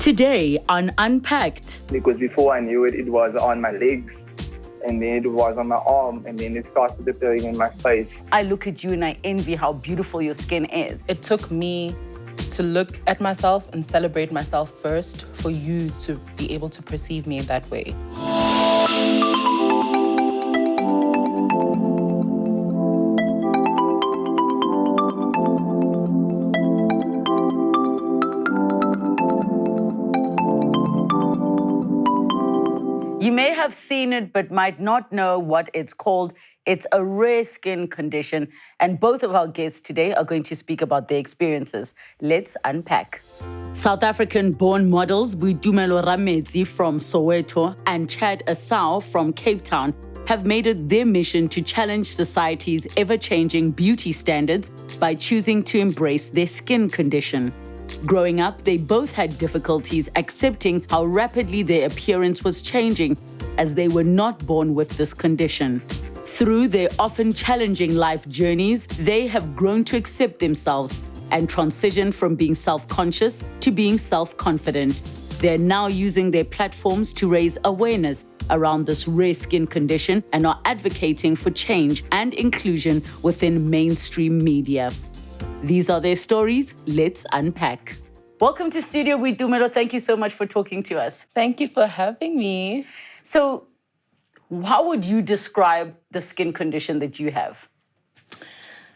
Today on Unpacked. Because before I knew it, it was on my legs, and then it was on my arm, and then it started appearing in my face. I look at you and I envy how beautiful your skin is. It took me to look at myself and celebrate myself first for you to be able to perceive me that way. You may have seen it, but might not know what it's called. It's a rare skin condition, and both of our guests today are going to speak about their experiences. Let's unpack. South African-born models Boitumelo Rametsi from Soweto and Chad Esau from Cape Town have made it their mission to challenge society's ever-changing beauty standards by choosing to embrace their skin condition. Growing up, they both had difficulties accepting how rapidly their appearance was changing, as they were not born with this condition. Through their often challenging life journeys, they have grown to accept themselves and transition from being self-conscious to being self-confident. They're now using their platforms to raise awareness around this rare skin condition and are advocating for change and inclusion within mainstream media. These are their stories. Let's unpack. Welcome to Studio Boitumelo. Thank you so much for talking to us. Thank you for having me. So, how would you describe the skin condition that you have?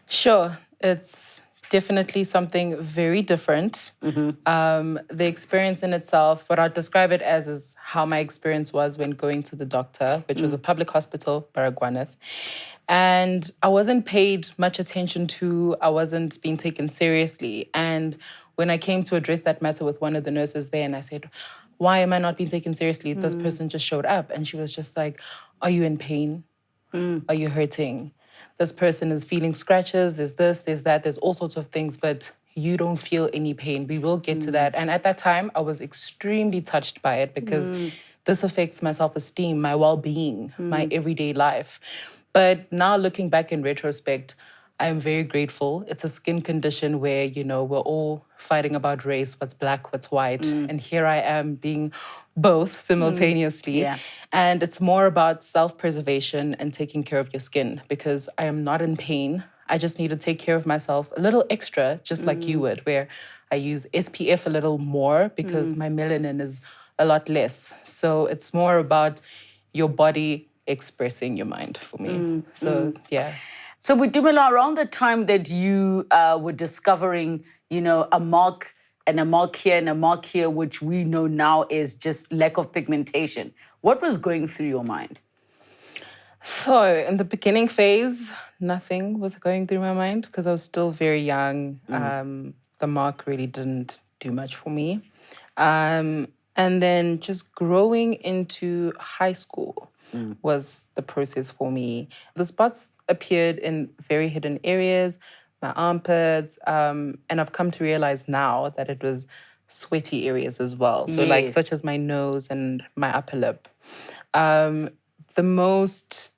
Sure, it's definitely something very different. The experience in itself, what I'd describe it as is how my experience was when going to the doctor, which was a public hospital, Baragwanath. And I wasn't paid much attention to, I wasn't being taken seriously. And when I came to address that matter with one of the nurses there, and I said, why am I not being taken seriously? This person just showed up. And she was just like, are you in pain? Are you hurting? This person is feeling scratches, there's this, there's that, there's all sorts of things, but you don't feel any pain. We will get to that. And at that time, I was extremely touched by it because this affects my self-esteem, my well-being, my everyday life. But now looking back in retrospect, I'm very grateful. It's a skin condition where, you know, we're all fighting about race, what's black, what's white. And here I am being both simultaneously. Yeah. And it's more about self-preservation and taking care of your skin because I am not in pain. I just need to take care of myself a little extra, just like you would, where I use SPF a little more because my melanin is a lot less. So it's more about your body expressing your mind for me. Yeah. So Boitumelo, around the time that you were discovering, you know, a mark and a mark here and a mark here, which we know now is just lack of pigmentation, what was going through your mind? So in the beginning phase, nothing was going through my mind because I was still very young. The mark really didn't do much for me. And then just growing into high school was the process for me. The spots appeared in very hidden areas, my armpits, and I've come to realize now that it was sweaty areas as well. So like such as my nose and my upper lip. The most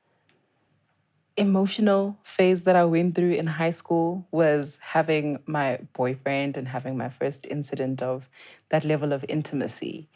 emotional phase that I went through in high school was having my boyfriend and having my first incident of that level of intimacy.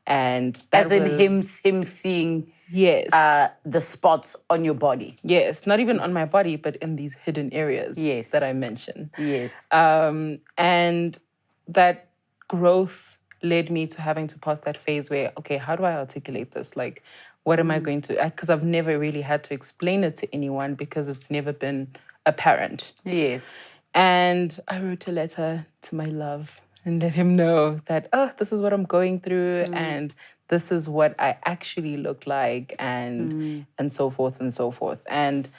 And that As in him seeing the spots on your body. Yes, not even on my body, but in these hidden areas that I mentioned. Yes. And that growth led me to having to pass that phase where, okay, how do I articulate this? Like, what am I going to... Because I've never really had to explain it to anyone because it's never been apparent. Yes. And I wrote a letter to my love and let him know that, oh, this is what I'm going through and this is what I actually look like and so forth and so forth. And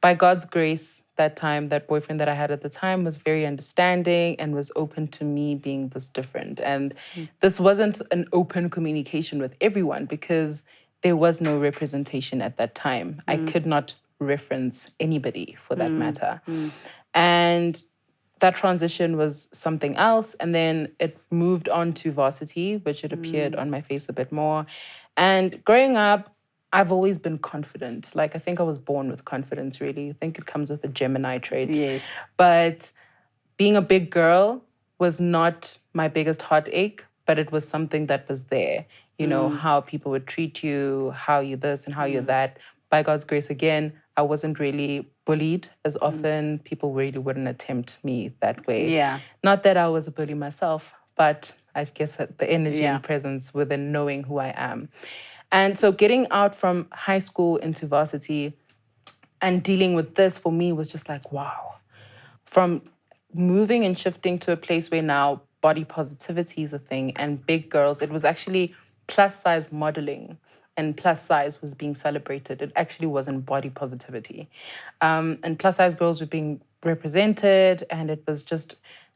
by God's grace, that boyfriend that I had at the time was very understanding and was open to me being this different. And this wasn't an open communication with everyone because there was no representation at that time. I could not reference anybody for that matter. And that transition was something else. And then it moved on to varsity, which it appeared on my face a bit more. And growing up, I've always been confident. Like, I think I was born with confidence, really. I think it comes with a Gemini trait. Yes. But being a big girl was not my biggest heartache. but it was something that was there. You know, how people would treat you, how you this and how you that. By God's grace, again, I wasn't really bullied as often. People really wouldn't attempt me that way. Yeah. Not that I was a bully myself, but I guess that the energy Yeah. and presence within knowing who I am. And so getting out from high school into varsity and dealing with this for me was just like, wow. From moving and shifting to a place where now body positivity is a thing and big girls, it was actually plus size modeling and plus size was being celebrated. It actually wasn't body positivity. And plus size girls were being represented and it was just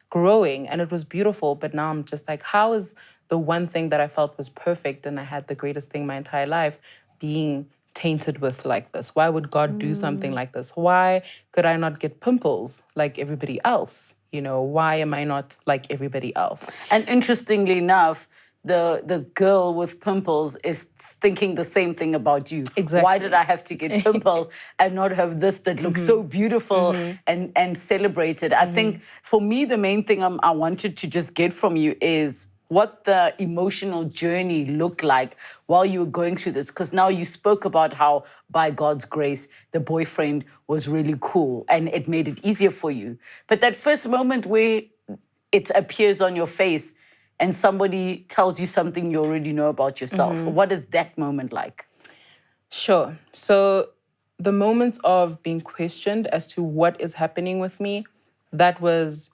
growing and it was beautiful. But now I'm just like, how is the one thing that I felt was perfect and I had the greatest thing my entire life being tainted with like this? Why would God do something like this? Why could I not get pimples like everybody else? You know, why am I not like everybody else? And interestingly enough, the girl with pimples is thinking the same thing about you. Exactly. Why did I have to get pimples and not have this that looks so beautiful and celebrated? I think for me, the main thing I wanted to just get from you is what the emotional journey looked like while you were going through this. Because now you spoke about how, by God's grace, the boyfriend was really cool and it made it easier for you. But that first moment where it appears on your face and somebody tells you something you already know about yourself, what is that moment like? Sure. So the moments of being questioned as to what is happening with me, that was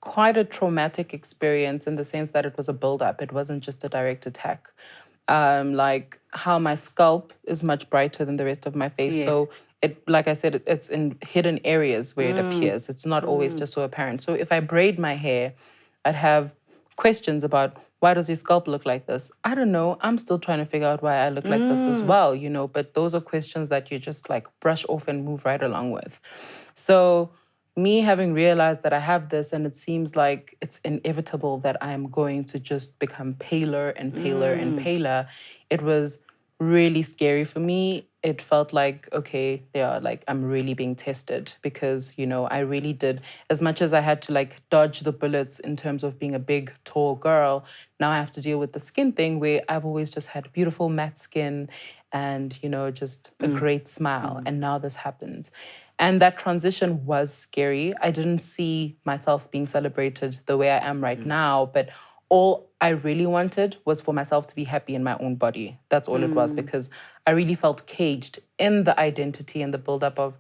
quite a traumatic experience in the sense that it was a build-up. It wasn't just a direct attack. Like how my scalp is much brighter than the rest of my face. Yes. So it, like I said, it's in hidden areas where it appears. It's not always just so apparent. So if I braid my hair, I'd have questions about why does your scalp look like this? I don't know. I'm still trying to figure out why I look like this as well, you know, but those are questions that you just like brush off and move right along with. So me having realized that I have this and it seems like it's inevitable that I'm going to just become paler and paler and paler, it was really scary for me. It felt like, okay, yeah, like I'm really being tested because, you know, I really did, as much as I had to like dodge the bullets in terms of being a big, tall girl, now I have to deal with the skin thing where I've always just had beautiful matte skin and, you know, just a great smile. And now this happens. And that transition was scary. I didn't see myself being celebrated the way I am right now, but all I really wanted was for myself to be happy in my own body. That's all it was, because I really felt caged in the identity and the buildup of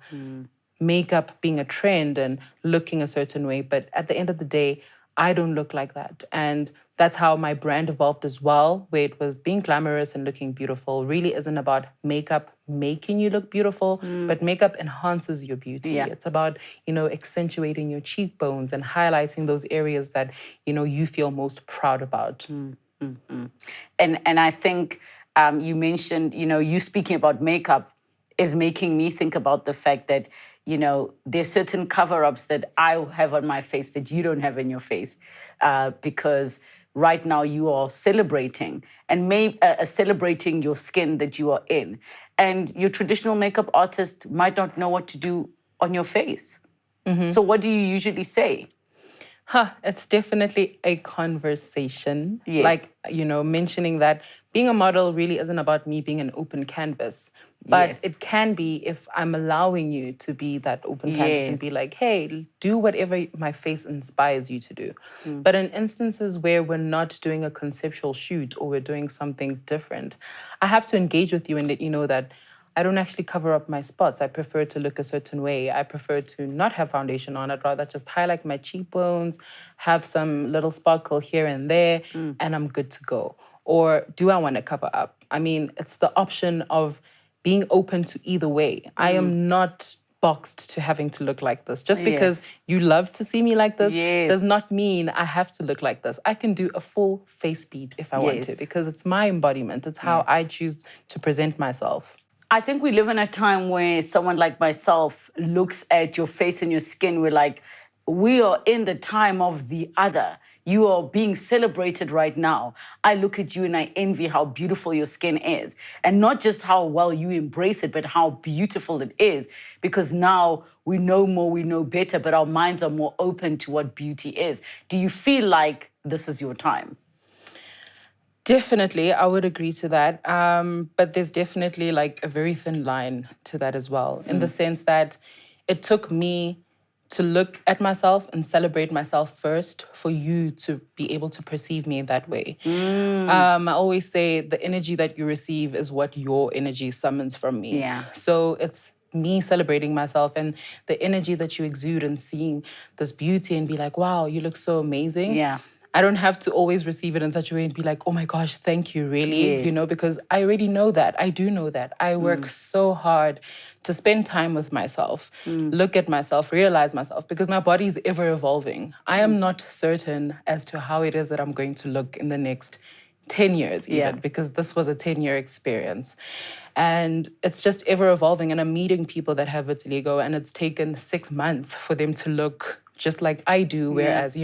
makeup being a trend and looking a certain way. But at the end of the day, I don't look like that. And that's how my brand evolved as well, where it was being glamorous and looking beautiful really isn't about makeup making you look beautiful, but makeup enhances your beauty. Yeah. It's about, you know, accentuating your cheekbones and highlighting those areas that, you know, you feel most proud about. And I think you mentioned, you know, you speaking about makeup is making me think about the fact that, you know, there's certain cover-ups that I have on my face that you don't have in your face, because right now you are celebrating and celebrating your skin that you are in. And your traditional makeup artist might not know what to do on your face. So what do you usually say? It's definitely a conversation. Yes. Like, you know, mentioning that being a model really isn't about me being an open canvas. But Yes. it can be if I'm allowing you to be that open canvas and be Yes. like, hey, do whatever my face inspires you to do. But in instances where we're not doing a conceptual shoot or we're doing something different, I have to engage with you and let you know that I don't actually cover up my spots. I prefer to look a certain way. I prefer to not have foundation on. I'd rather just highlight my cheekbones, have some little sparkle here and there, and I'm good to go. Or do I want to cover up? I mean, it's the option of being open to either way. I am not boxed to having to look like this. Just because Yes. you love to see me like this Yes. does not mean I have to look like this. I can do a full face beat if I want to, Yes. because it's my embodiment. It's how I choose to present myself. I think we live in a time where someone like myself looks at your face and your skin. We're like, we are in the time of the other. You are being celebrated right now. I look at you and I envy how beautiful your skin is. And not just how well you embrace it, but how beautiful it is. Because now we know more, we know better, but our minds are more open to what beauty is. Do you feel like this is your time? Definitely, I would agree to that. But there's definitely like a very thin line to that as well, in the sense that it took me to look at myself and celebrate myself first for you to be able to perceive me in that way. I always say the energy that you receive is what your energy summons from me. Yeah. So it's me celebrating myself and the energy that you exude and seeing this beauty and be like, wow, you look so amazing. Yeah. I don't have to always receive it in such a way and be like, oh my gosh, thank you, really, Yes. because I already know that. I do know that. I work so hard to spend time with myself, look at myself, realize myself, because my body is ever evolving. I am not certain as to how it is that I'm going to look in the next 10 years even, Yeah. because this was a 10-year experience. And it's just ever evolving. And I'm meeting people that have vitiligo, and it's taken 6 months for them to look just like I do. Whereas,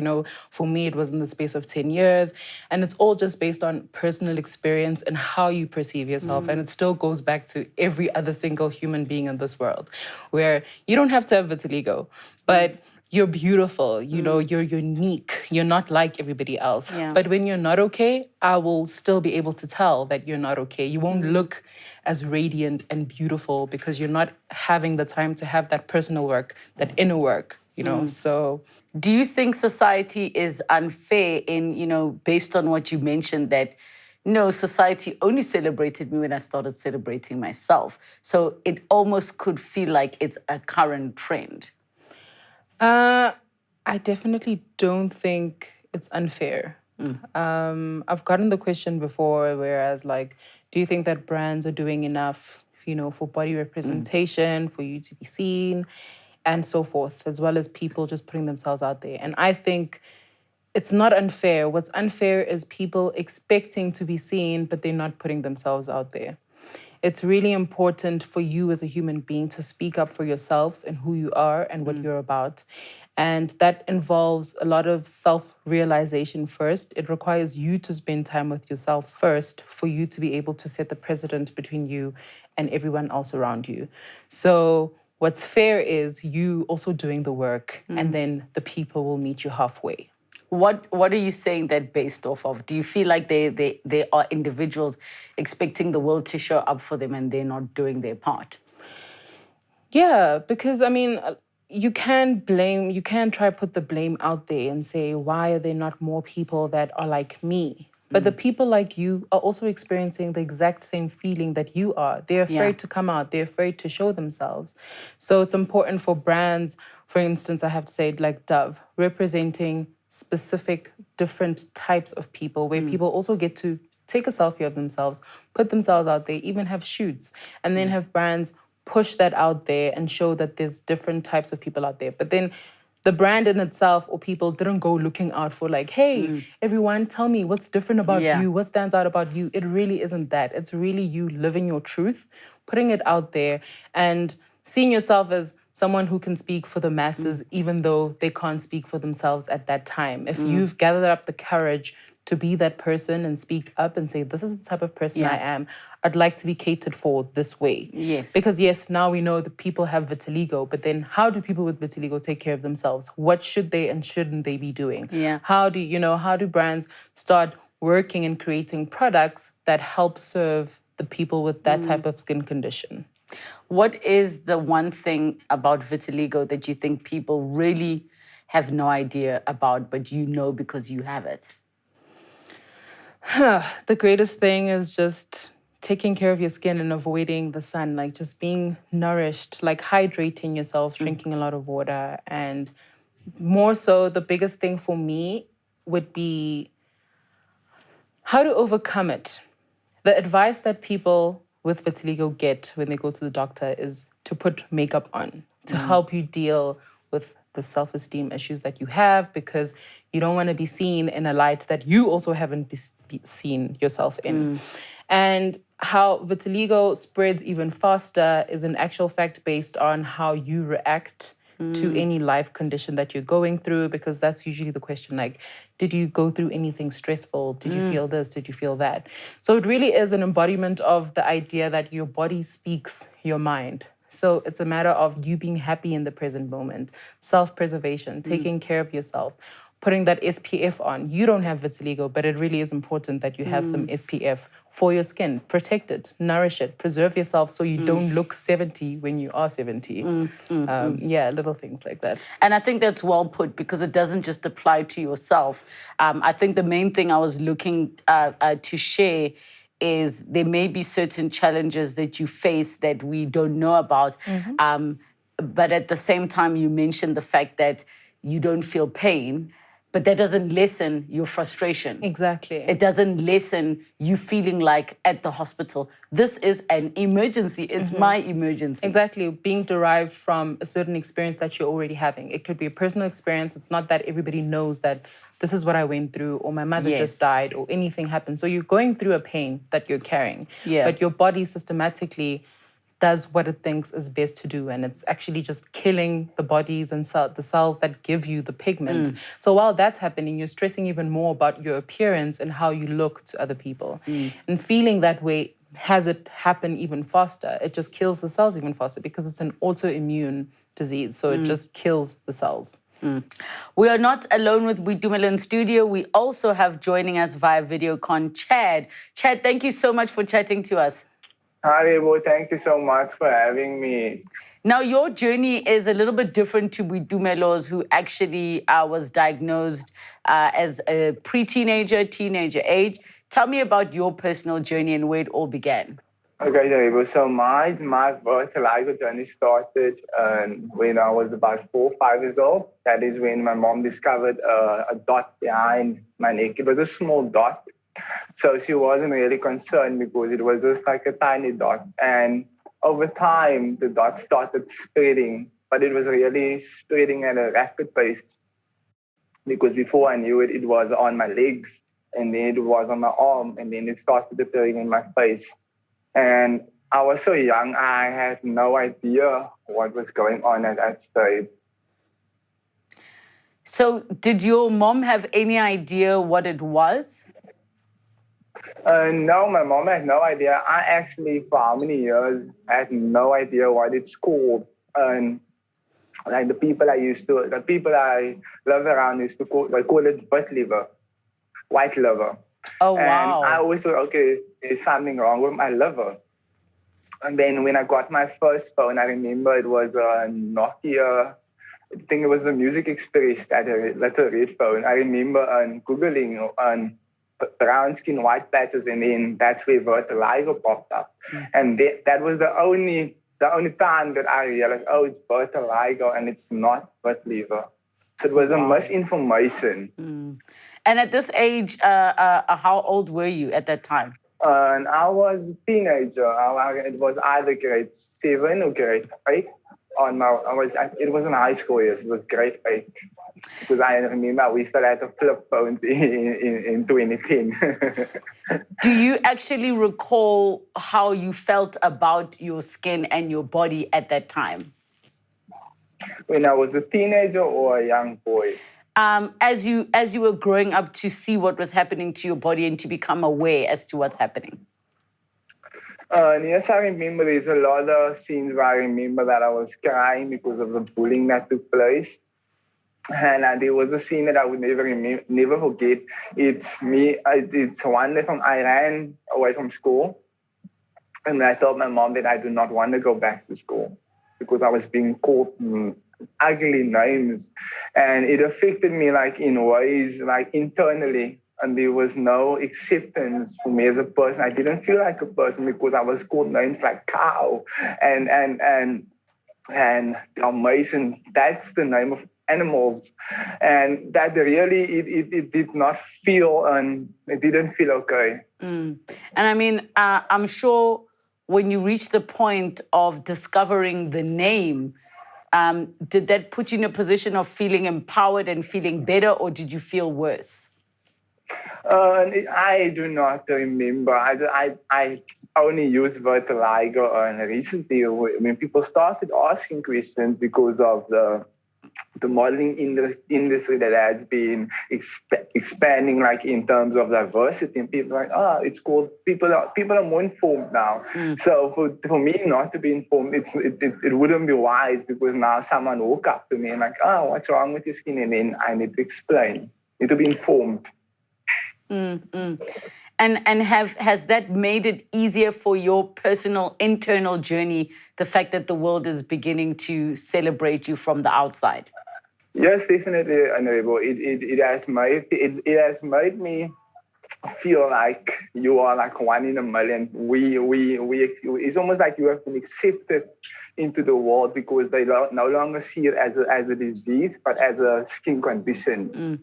for me, it was in the space of 10 years. And it's all just based on personal experience and how you perceive yourself. And it still goes back to every other single human being in this world, where you don't have to have vitiligo, but you're beautiful, you're unique. You're not like everybody else. Yeah. But when you're not okay, I will still be able to tell that you're not okay. You won't look as radiant and beautiful because you're not having the time to have that personal work, that inner work, So Do you think society is unfair in, based on what you mentioned that, no, society only celebrated me when I started celebrating myself. So it almost could feel like it's a current trend. I definitely don't think it's unfair. I've gotten the question before, whereas like, do you think that brands are doing enough, for body representation, for you to be seen, and so forth, as well as people just putting themselves out there? And I think it's not unfair. What's unfair is people expecting to be seen, but they're not putting themselves out there. It's really important for you as a human being to speak up for yourself and who you are and what you're about. And that involves a lot of self-realization first. It requires you to spend time with yourself first for you to be able to set the precedent between you and everyone else around you. So what's fair is you also doing the work, and then the people will meet you halfway. What are you saying that based off of? Do you feel like they are individuals expecting the world to show up for them and they're not doing their part? Yeah, because I mean, you can try put the blame out there and say, why are there not more people that are like me? But the people like you are also experiencing the exact same feeling that you are. They're afraid to come out. They're afraid to show themselves. So it's important for brands, for instance, I have to say, like Dove, representing specific different types of people, where people also get to take a selfie of themselves, put themselves out there, even have shoots, and then have brands push that out there and show that there's different types of people out there. But then the brand in itself or people didn't go looking out for like, hey, everyone, tell me what's different about you, what stands out about you. It really isn't that. It's really you living your truth, putting it out there, and seeing yourself as someone who can speak for the masses, even though they can't speak for themselves at that time. If you've gathered up the courage to be that person and speak up and say, this is the type of person I am, I'd like to be catered for this way. Yes. Because yes, now we know that people have vitiligo, but then how do people with vitiligo take care of themselves? What should they and shouldn't they be doing? Yeah. How do brands start working and creating products that help serve the people with that type of skin condition? What is the one thing about vitiligo that you think people really have no idea about, but you know because you have it? The greatest thing is just taking care of your skin and avoiding the sun, like just being nourished, like hydrating yourself, drinking a lot of water. And more so, the biggest thing for me would be how to overcome it. The advice that people with vitiligo get when they go to the doctor is to put makeup on to help you deal with the self-esteem issues that you have, because you don't want to be seen in a light that you also haven't seen yourself in. And how vitiligo spreads even faster is in actual fact based on how you react to any life condition that you're going through, because that's usually the question, like, did you go through anything stressful? Did you feel this? Did you feel that? So it really is an embodiment of the idea that your body speaks your mind. So it's a matter of you being happy in the present moment, self-preservation, taking care of yourself, putting that SPF on. You don't have vitiligo, but it really is important that you have some SPF for your skin. Protect it, nourish it, preserve yourself so you don't look 70 when you are 70. Yeah, little things like that. And I think that's well put because it doesn't just apply to yourself. I think the main thing I was looking to share is there may be certain challenges that you face that we don't know about. But at the same time, you mentioned the fact that you don't feel pain, but that doesn't lessen your frustration. Exactly. It doesn't lessen you feeling like at the hospital. This is an emergency. It's my emergency. Exactly. Being derived from a certain experience that you're already having. It could be a personal experience. It's not that everybody knows that this is what I went through or my mother just died or anything happened. So you're going through a pain that you're carrying. Yeah. But your body systematically does what it thinks is best to do. And it's actually just killing the bodies and the cells that give you the pigment. So while that's happening, you're stressing even more about your appearance and how you look to other people. And feeling that way has it happen even faster. It just kills the cells even faster because it's an autoimmune disease. So it just kills the cells. We are not alone with Boitumelo in studio. We also have joining us via video con Chad. Chad, thank you so much for chatting to us. Hi, Rebo. Thank you so much for having me. Now, your journey is a little bit different to Boitumelo's, who actually was diagnosed as a pre-teenager, teenager age. Tell me about your personal journey and where it all began. Okay, Rebo. So my vitiligo journey started when I was about 4 or 5 years old. That is when my mom discovered a dot behind my neck. It was a small dot. So she wasn't really concerned because it was just like a tiny dot. And over time, the dot started spreading, but it was really spreading at a rapid pace because before I knew it, it was on my legs and then it was on my arm and then it started appearing in my face. And I was so young, I had no idea what was going on at that stage. So did your mom have any idea what it was? No, my mom had no idea. I actually, for how many years, had no idea what it's called. And like the people I live around used to call it butt liver, white liver. Oh, wow. And I always thought, okay, there's something wrong with my liver. And then when I got my first phone, I remember it was a Nokia. I think it was the Music Express, that little red phone. I remember Googling on brown skin, white patches, and then that's where vitiligo popped up. And that was the only time that I realized, oh, it's vitiligo and it's not vitiligo. So it was a misinformation. And at this age, how old were you at that time? And I was a teenager. It was either grade 7 or grade 8. It was in high school years. It was grade 8. Because I remember we still had the flip phones in 2010. Do you actually recall how you felt about your skin and your body at that time? When I was a teenager or a young boy? As you were growing up to see what was happening to your body and to become aware as to what's happening. Yes, I remember there's a lot of scenes where I remember that I was crying because of the bullying that took place. And there was a scene that I would never forget. It's one day I ran away from school. And I told my mom that I do not want to go back to school because I was being called ugly names. And it affected me like in ways like internally. And there was no acceptance for me as a person. I didn't feel like a person because I was called names like cow and Dalmatian. That's the name of animals. And that really, it did not feel, and it didn't feel okay. And I mean, I'm sure when you reach the point of discovering the name, did that put you in a position of feeling empowered and feeling better, or did you feel worse? I do not remember. I only used vitiligo recently when people started asking questions because of the the modeling industry that has been expanding, like in terms of diversity, and people are like, it's called people are more informed now. So for me not to be informed, it wouldn't be wise, because now someone woke up to me and like, what's wrong with your skin, and then I need to explain. Need to be informed. And has that made it easier for your personal internal journey, the fact that the world is beginning to celebrate you from the outside? Yes, definitely, Honorable. It has made me feel like you are like one in a million. It's almost like you have been accepted into the world, because they no longer see it as a disease, but as a skin condition.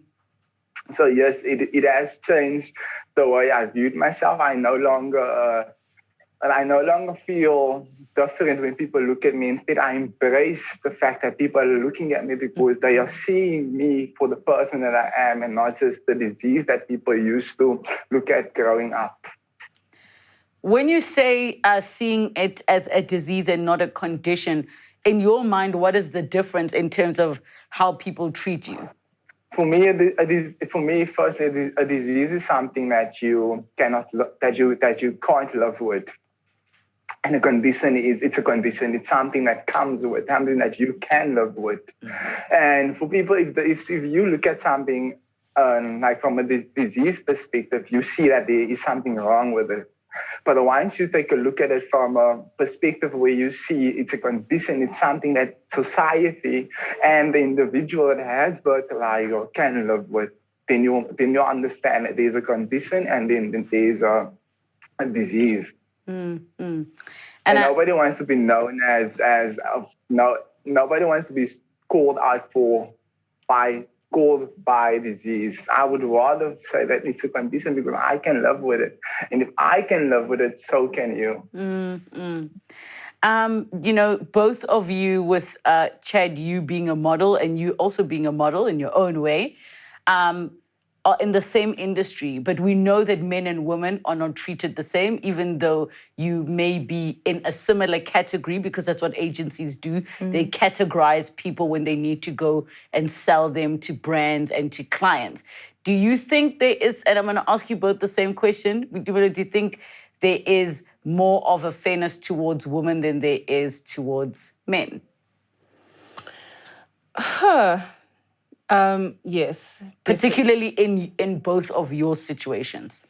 So yes, it has changed the way I viewed myself. I no longer feel different when people look at me. Instead, I embrace the fact that people are looking at me because they are seeing me for the person that I am, and not just the disease that people used to look at growing up. When you say seeing it as a disease and not a condition, in your mind, what is the difference in terms of how people treat you? For me, firstly, a disease is something that you cannot, that you can't live with. And a condition it's a condition. It's something that comes with, something that you can live with. And for people, if you look at something like from a disease perspective, you see that there is something wrong with it. But once you take a look at it from a perspective where you see it's a condition, it's something that society and the individual that has vitiligo can live with, then you understand that there's a condition and then there's a disease. And nobody wants to be known nobody wants to be called out by disease. I would rather say that it's a condition, because I can live with it. And if I can live with it, so can you. Both of you, with Chad, you being a model and you also being a model in your own way, are in the same industry, but we know that men and women are not treated the same, even though you may be in a similar category, because that's what agencies do. They categorize people when they need to go and sell them to brands and to clients. Do you think there is, and I'm going to ask you both the same question, do you think there is more of a fairness towards women than there is towards men? Yes. Particularly in both of your situations.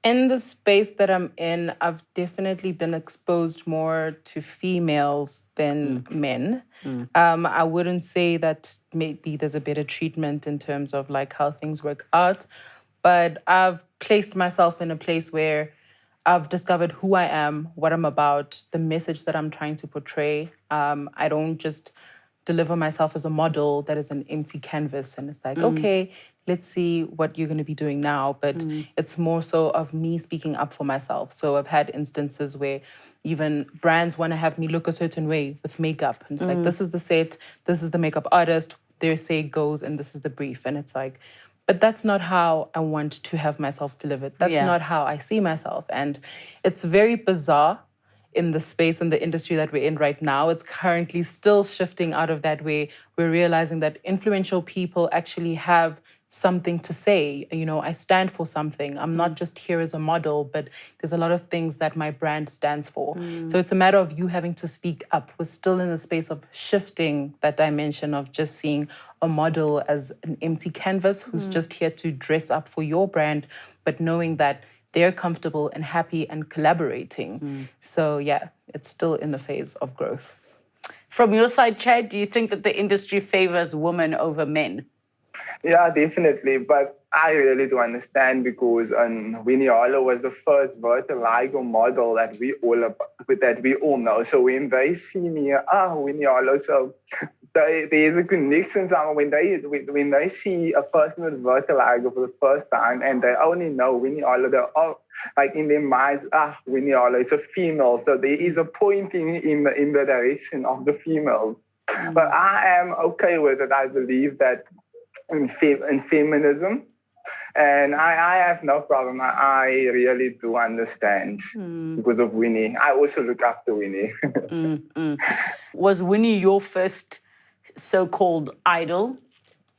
In the space that I'm in, I've definitely been exposed more to females than men. I wouldn't say that maybe there's a better treatment in terms of like how things work out, but I've placed myself in a place where I've discovered who I am, what I'm about, the message that I'm trying to portray. I don't just deliver myself as a model that is an empty canvas and it's like, okay, let's see what you're going to be doing now. But it's more so of me speaking up for myself. So I've had instances where even brands want to have me look a certain way with makeup. And it's like, this is the set, this is the makeup artist, their say goes, and this is the brief. And it's like, but that's not how I want to have myself delivered. That's not how I see myself. And it's very bizarre in the space and the industry that we're in right now. It's currently still shifting out of that way. We're realizing that influential people actually have something to say. You know, I stand for something. I'm not just here as a model, but there's a lot of things that my brand stands for. So it's a matter of you having to speak up. We're still in the space of shifting that dimension of just seeing a model as an empty canvas who's just here to dress up for your brand, but knowing that they're comfortable and happy and collaborating. So yeah, it's still in the phase of growth. From your side, Chad, do you think that the industry favors women over men? Yeah, definitely. But I really do understand, because Winnie Harlow was the first vitiligo model that we all know. So when they see me, Winnie Harlow, so there's a connection. When they see a person with vitiligo for the first time and they only know Winnie Harlow, they're all like in their minds, Winnie Harlow, it's a female. So there is a pointing in the direction of the female. But I am okay with it. I believe that in feminism, and I have no problem. I really do understand because of Winnie. I also look up to Winnie. Was Winnie your first so-called idol?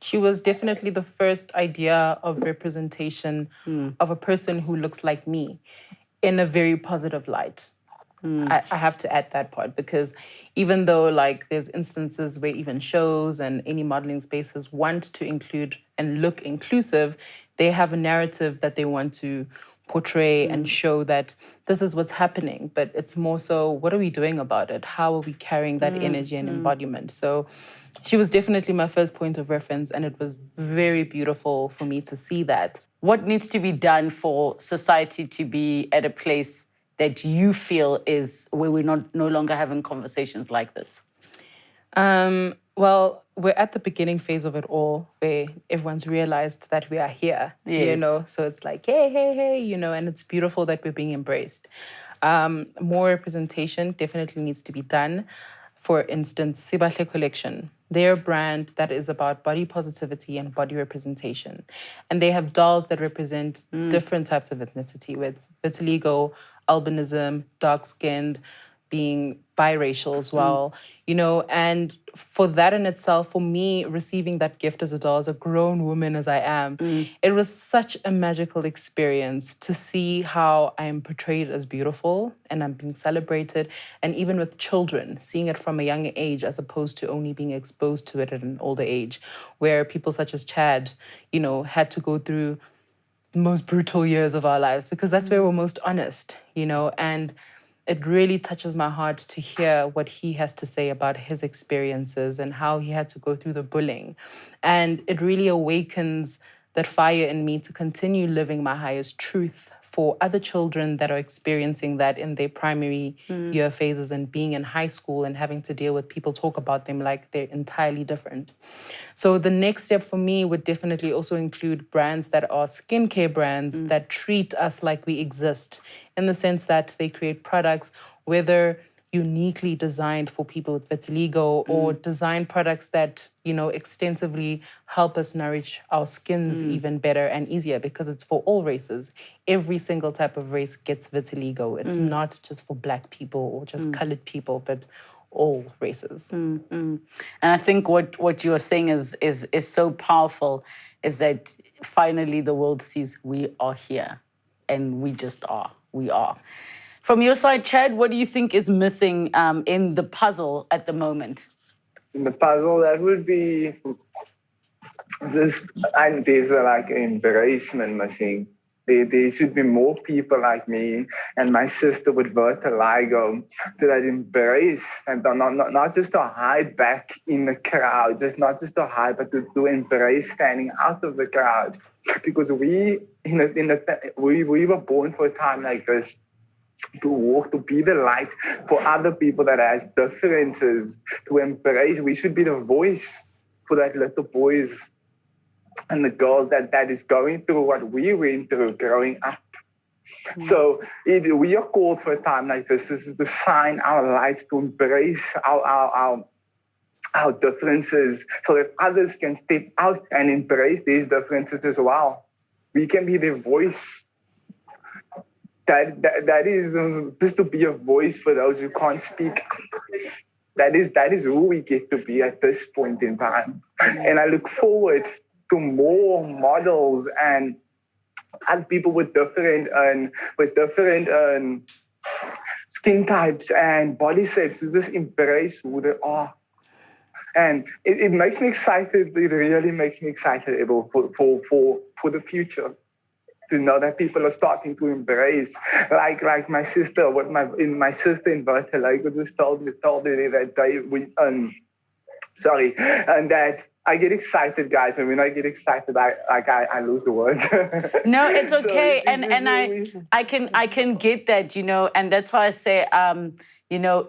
She was definitely the first idea of representation of a person who looks like me in a very positive light. I have to add that part because even though like there's instances where even shows and any modeling spaces want to include and look inclusive, they have a narrative that they want to portray and show that this is what's happening. But it's more so, what are we doing about it? How are we carrying that energy and embodiment? So she was definitely my first point of reference, and it was very beautiful for me to see that. What needs to be done for society to be at a place that you feel is where we're no longer having conversations like this? Well, we're at the beginning phase of it all where everyone's realized that we are here, Yes. So it's like, hey, hey, hey, and it's beautiful that we're being embraced. More representation definitely needs to be done. For instance, Sibahle Collection, they're a brand that is about body positivity and body representation. And they have dolls that represent different types of ethnicity, with vitiligo, albinism, dark-skinned, being biracial as well, and for that in itself, for me, receiving that gift as a doll, as a grown woman as I am, it was such a magical experience to see how I am portrayed as beautiful and I'm being celebrated. And even with children, seeing it from a younger age as opposed to only being exposed to it at an older age, where people such as Chad, had to go through the most brutal years of our lives because that's where we're most honest, and it really touches my heart to hear what he has to say about his experiences and how he had to go through the bullying. And it really awakens that fire in me to continue living my highest truth for other children that are experiencing that in their primary year phases and being in high school and having to deal with people talk about them like they're entirely different. So the next step for me would definitely also include brands that are skincare brands that treat us like we exist, in the sense that they create products, whether uniquely designed for people with vitiligo or design products that, extensively help us nourish our skins even better and easier, because it's for all races. Every single type of race gets vitiligo. It's not just for Black people or just colored people, but all races. And I think what you are saying is so powerful, is that finally the world sees we are here, and we just are. We are. From your side, Chad, what do you think is missing in the puzzle at the moment? In the puzzle, that would be just, and there's like embracement missing. There should be more people like me and my sister with vitiligo that embrace and not just to hide back in the crowd, not just to hide, but to embrace standing out of the crowd. Because we were born for a time like this, to walk, to be the light for other people that has differences, to embrace. We should be the voice for that little boys and the girls that is going through what we went through growing up. So we are called for a time like this. This is to shine our lights, to embrace our differences, so that others can step out and embrace these differences as well. We can be their voice. That is just to be a voice for those who can't speak. That is who we get to be at this point in time. And I look forward to more models and people with different skin types and body shapes to just embrace who they are. And it makes me excited. It really makes me excited for the future. To know that people are starting to embrace, like my sister, my sister in Vitiligo just told me that and that I get excited, guys, and when I get excited, I lose the word. No, it's okay, So and I can get that, and that's why I say,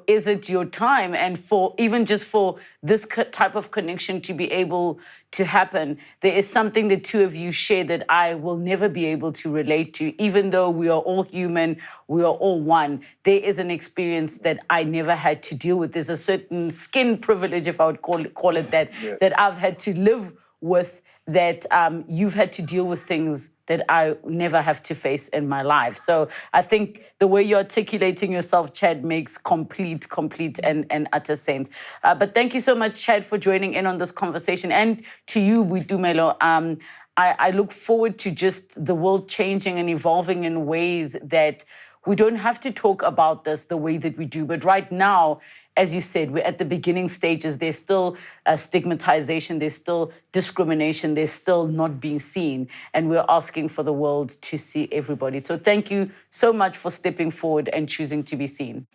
is it your time? And for even just for this type of connection to be able to happen, there is something the two of you share that I will never be able to relate to. Even though we are all human, we are all one, there is an experience that I never had to deal with. There's a certain skin privilege, if I would call it that, that I've had to live with that you've had to deal with things that I never have to face in my life. So I think the way you're articulating yourself, Chad, makes complete and utter sense. But thank you so much, Chad, for joining in on this conversation. And to you, Boitumelo, I look forward to just the world changing and evolving in ways that we don't have to talk about this the way that we do. But right now, as you said, we're at the beginning stages. There's still stigmatization, there's still discrimination, there's still not being seen. And we're asking for the world to see everybody. So thank you so much for stepping forward and choosing to be seen.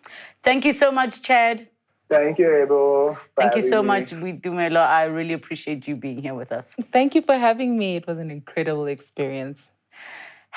Thank you so much, Chad. Thank you, Ebo. Thank you so much, Boitumelo. I really appreciate you being here with us. Thank you for having me. It was an incredible experience.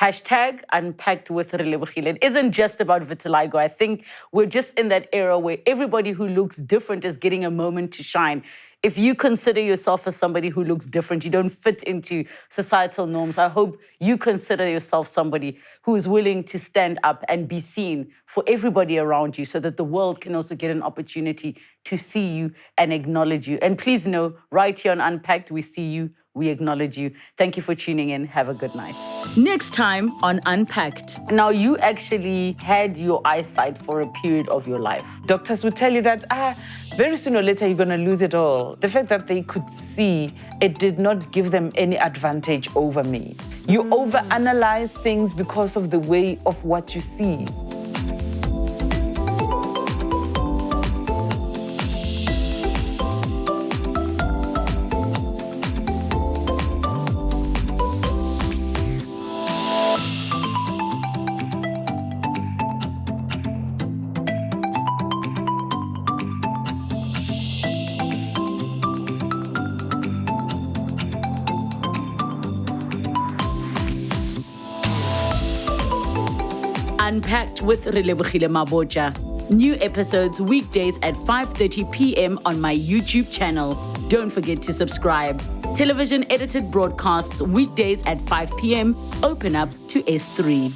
Hashtag Unpacked with Relebogile. It isn't just about vitiligo. I think we're just in that era where everybody who looks different is getting a moment to shine. If you consider yourself as somebody who looks different, you don't fit into societal norms, I hope you consider yourself somebody who is willing to stand up and be seen for everybody around you so that the world can also get an opportunity to see you and acknowledge you. And please know, right here on Unpacked, we see you, we acknowledge you. Thank you for tuning in. Have a good night. Next time on Unpacked. Now, you actually had your eyesight for a period of your life. Doctors would tell you that, very soon or later, you're going to lose it all. The fact that they could see, it did not give them any advantage over me. You overanalyze things because of the way of what you see. Unpacked with Relebogile Mabotja. New episodes weekdays at 5:30 p.m. on my YouTube channel. Don't forget to subscribe. Television edited broadcasts weekdays at 5 p.m. Open up to S3.